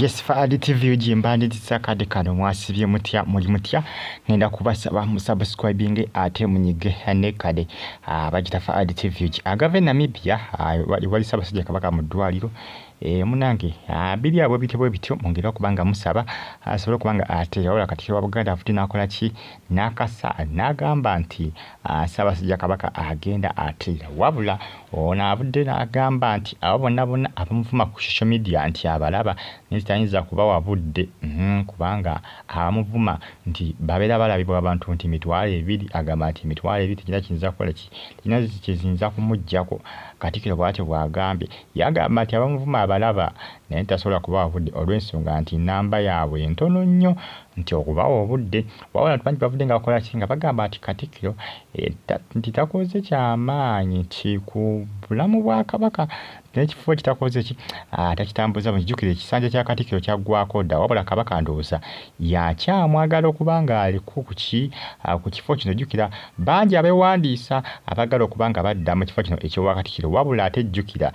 Yes, Fadi TV ujimbandi tisakade kano mwasibye mutya muri mutya ngenda kubasaba musubscribing ate munyige hane kade bagita Fadi TV uji agave Namibia wali sabasije kabaka mu dwaliro munange bili abo bitebo bityo mongera kubanga musaba asobora kubanga ate yola kati wa Buganda afuti nakola ki nakasa nagamba nti sabasije kabaka agenda ate wabula ona abudde nagamba nti abo bona abamuvuma ku social media nti abalaba nitanyinza kuba wabudde kubanga amuvuma nti babera balabibwa abantu nti mitwale ebiri agamba nti mitwale ebiri kina kinza kola ki kina kizinza kumujjako katikiro bwate bwagambe yagamba nti abamuvuma abalaba naye tasobola kuba wabudde olw'ensonga nti namba yaabwe entono nnyo nti okubawo obudde wabula tumanyi bavudde nga bakola ki nga bagamba nti katikiro nti takoze kyamaanyi nti ku bulamu bwa Kabaka n'ekifo kitakoze ki atakitambuza mujjukire ekisanja kya katikiro kyaggwako dda wabula Kabaka ndowooza yakyamwagala okubanga ali ku kifo kino jjukira bangi abeewandiisa abagala okubanga badda mu kifo kino ekyowa katikiro wabula ate jjukira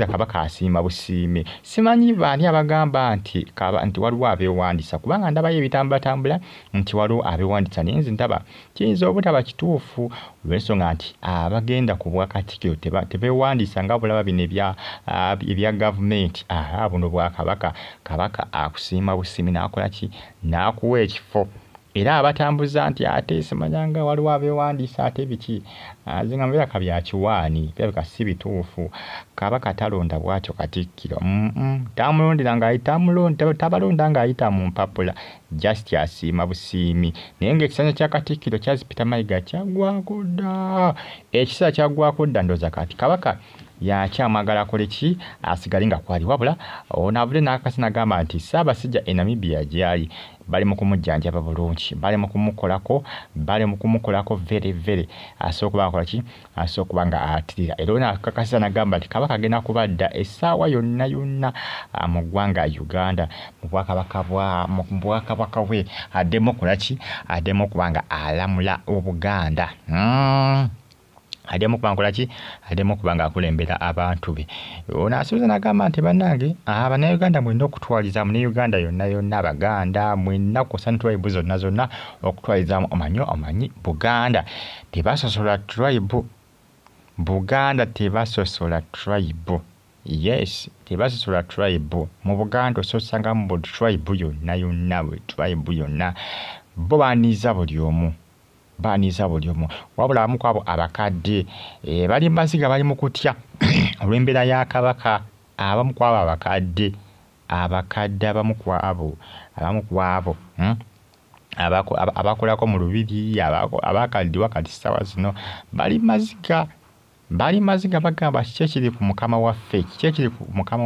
Kabaka asiima busiime simanyi baani abagamba nti waliwo abeewandiisa kubanga ndabayo ebitambulatambula nti waliwo abeewandiisa naye nze ndaba kiyinza obutaba kituufu olw'ensonga nti abagenda ku bwa katikiro tebeewandiisa nga bulaba bino ebya gavumenti buno bwa Kabaka akusiima busiimi n'akola ki n'akuwa ekifo era abatambuza nti ate simanyanga waliwo abeewandiisa ate biki zinga mbeera kabyakiwaani birabika si bituufu Kabaka talonda bwatyo katikiro tamulondera tabalonda ng'ayita mu mpapula just asiima busiimi naye ng'ekisanja kya katikiro kyazipita mayiga kyaggwako dda ekisala kyaggwako dda ndooza kati Kabaka yakyamwagala akole ki asigale nga kwali wabula onabule n'akasi n'agamba nti Ssaabasajja e Namibia gyali bali mu kumujjanjaba bulungi bali mu kumukolako very asooka akola ki asooka nga atirira era n'akakasa n'agamba nti Kabaka agenda kubadda essaawa yonna mu ggwanga Uganda mu bwakabaka bwe addemu kola ki addemu kubanga alamula Obuganda ademo kubanga akulembera abantu be onasubiza nagamba nti bannange Uganda mwina okutwaliza mu Uganda yonna Abaganda mwina kukosa tribe zonna okutwaliza omanyi Buganda tebasosola tribe Buganda tebasosola tribe yes tebasosola tribe mu Buganda ososanga mu tribe yonna tribe yonna bo baniza buli omu wabula abamu kwabo abakadde bali maziga bali mu kutya olw'embeera ya Kabaka abamu kwabo abakadde abamu kwabo abakolako mu lubiri abakadde wakati ssaawa zino bali maziga bagamba kiki ekiri ku mukama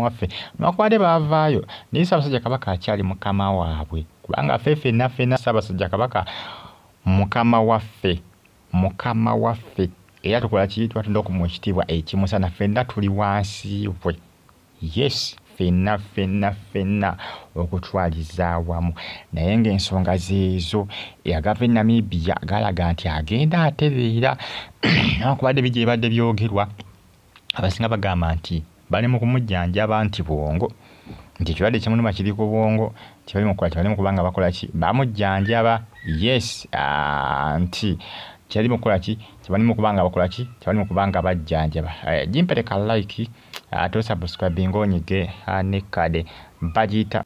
waffe nokubadde baavaayo naye Ssaabasajja Kabaka akyali mukama waabwe kubanga ffenna Ssaabasajja Kabaka mukama waffe era tukola ki twatunda okumuwa ekitiibwa ekimusana ffenna tuli wansi we yes ffenna okutwaliza awamu naye ng'ensonga zeezo agava Namibia galaga nti agenda atereera nakubadde bijja ebadde byogerwa abasinga bagamba nti bali mu kumujjanjaba nti bwongo nti ekirwadde ky'emuluma kiri ku bwongo tebali mu kubanga bakola ki bamujjanjaba yes nti tebali mu kubanga bakola ki tebali mu kubanga bajjanjaba jimpereka like tosubscribing onyige nekade bagiyita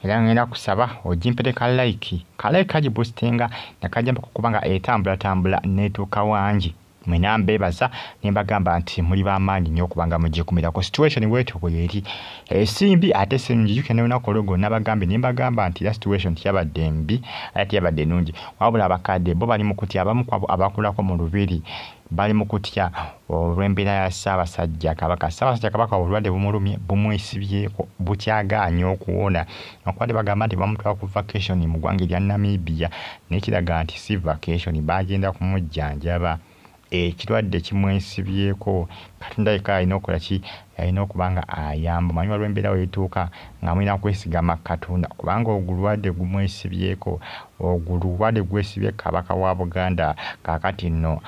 era ngenda kusaba ojimpereka like kagiboostinga nakajjamba kubanga etambula netuuka wangi mwena mbebaza nembagamba nti muli bamaanyi nnyo okubanga mugikumirako situation wetu bweri esimbi ate senjijuke nelunaku olwo nabagambye nembagamba nti ya situation tiyabadde mbi ate yabadde nungi wabula abakadde bo bali mu kutya abamu kwabo abakulako mu lubiri bali mu kutya olw'embeera ya Ssaabasajja Kabaka obulwadde bumulumye bumwesibyeko bukyagaanye okuwona okubadde bagamba nti bamutwala ku vacation mu ggwanga erya Namibia naye kiraga nti si vacation bagenda kumujjanjaba ekirwadde kimwesibyeko Katonda yekka alina okukola ki alina okubanga ayamba manyi waliwo embeera weetuuka nga mulina kwesigama Katonda kubanga ogulwadde gumwesibyeko ogulubale gwesibye kabaka wa Buganda kakati nno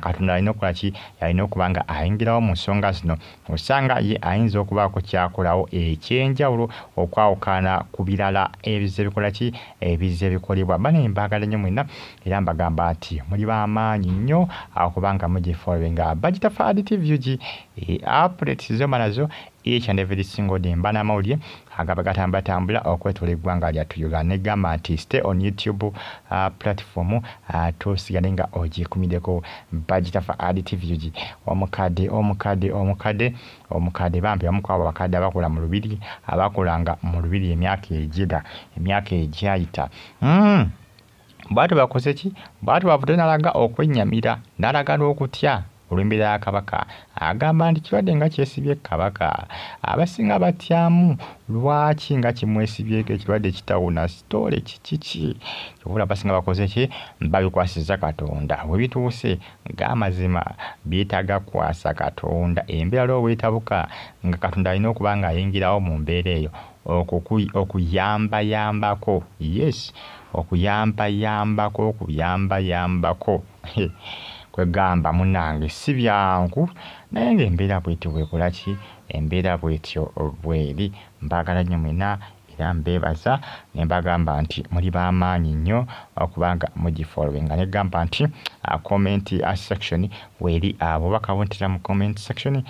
Katonda alina okukola ki yalina okubanga ayingirawo mu nsonga zino osanga ye ayinza okubaako kyakolawo ekyenjawulo okwawukana ku birala ebize bikola ki ebize bikolebwa bane mbaagala nnyo mwenna era mbagamba nti muli b'amaanyi nnyo kubanga mugifollowinga bagitafa ADTV updates zoma nazo each and every single day mbana amawulire agaba gatambula okwetoola eggwanga lyattu Uganda negamba nti stay on YouTube platform tosigale nga ogikumiddeko bagitafa ADTV omukadde bambi amukwabo abakadde abakola mu lubiri abakolanga mu lubiri emyaka egyayita bwatu bakoze ki bwatu bavudde nalaga okwennyamira nalaga n'okutya olw'embeera ya kabaka agamba nti kibadde nga kyesibye kabaka abasinga batyamu lwaki nga kimwesibyeko ekirwadde kitawuna sitole kiki kyobula abasinga bakoze ki babikwasiza Katonda bwe bituuse ng'amazima byetaaga kwasa Katonda embeera lwo bwetabuka nga Katonda alina okuba nga ayingirawo mu mbeera eyo okuyambayambako yes okuyambayambako kwegamba munange si byangu naye ng'embeera bwetyo bwekola ki embeera bwetyo bweri mbaagala nnyo mwena era mbeebaza ne mbagamba nti muli b'amaanyi nnyo okubanga mugifollowinga negamba nti comment section weri abubaka bontera mu comment section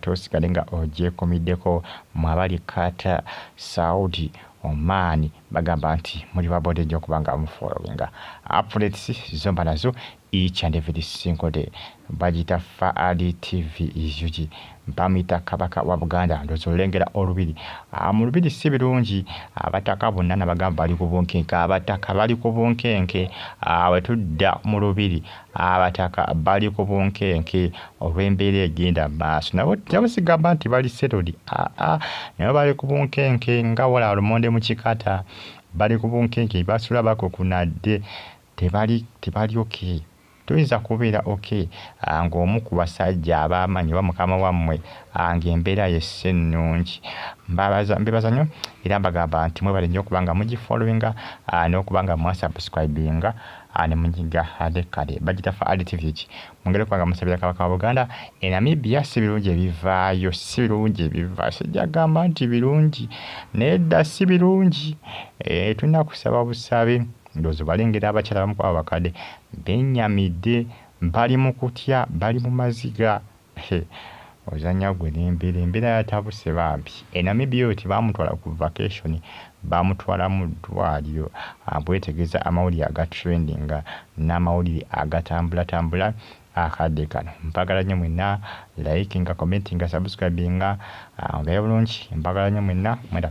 tosigale nga ogyekumiddeko mwabali Qatar, Saudi, Oman bagamba nti muli babode nnyo okubanga mufollowinga updates zomba nazo each and every single day bagitafa ADTV izugi mpamita kabaka wa Buganda ndozo lengera olubiri mu lubiri si birungi abataka bonna nabagamba bali ku bunkenke abataka bali ku bunkenke wetudda mu lubiri abataka bali ku bunkenke olw'embeera egenda maaso nabo tebasigamba nti bali settled nabo bali ku bunkenke nga wala lumonde mu kikata bali ku bunkenke basula bakokunadde tebali okay tuyinza kubeera okay ng'omu ku basajja abaamanyi ba mukama wammwe ng'embeera yesse ennungi mbebaza nnyo era mbagamba nti mwebale nnyo okubanga mugifollowinga n'okubanga mwasubscribinga ne munyiga kale bagitafa ADTV mungere kubanga musabira kabaka wa Buganda Namibia si birungi ebivaayo sijja gamba nti birungi nedda si birungi tulina kusaba busabe ndozo balengera abakyala bamu kwabo bakadde bennyamidde bali mu kutya bali mu maziga ozanya gwe embeera yatabuse bambi Namibia oti bamutwala ku vacation bamutwala mu ddwaliro bwetegeeza amawulire agatrendinga n'amawulire agatambula akadde kano mpagala nnyo mwenna likinga commentinga subscribinga obeera bulungi mpagala nnyo mwenna mwenda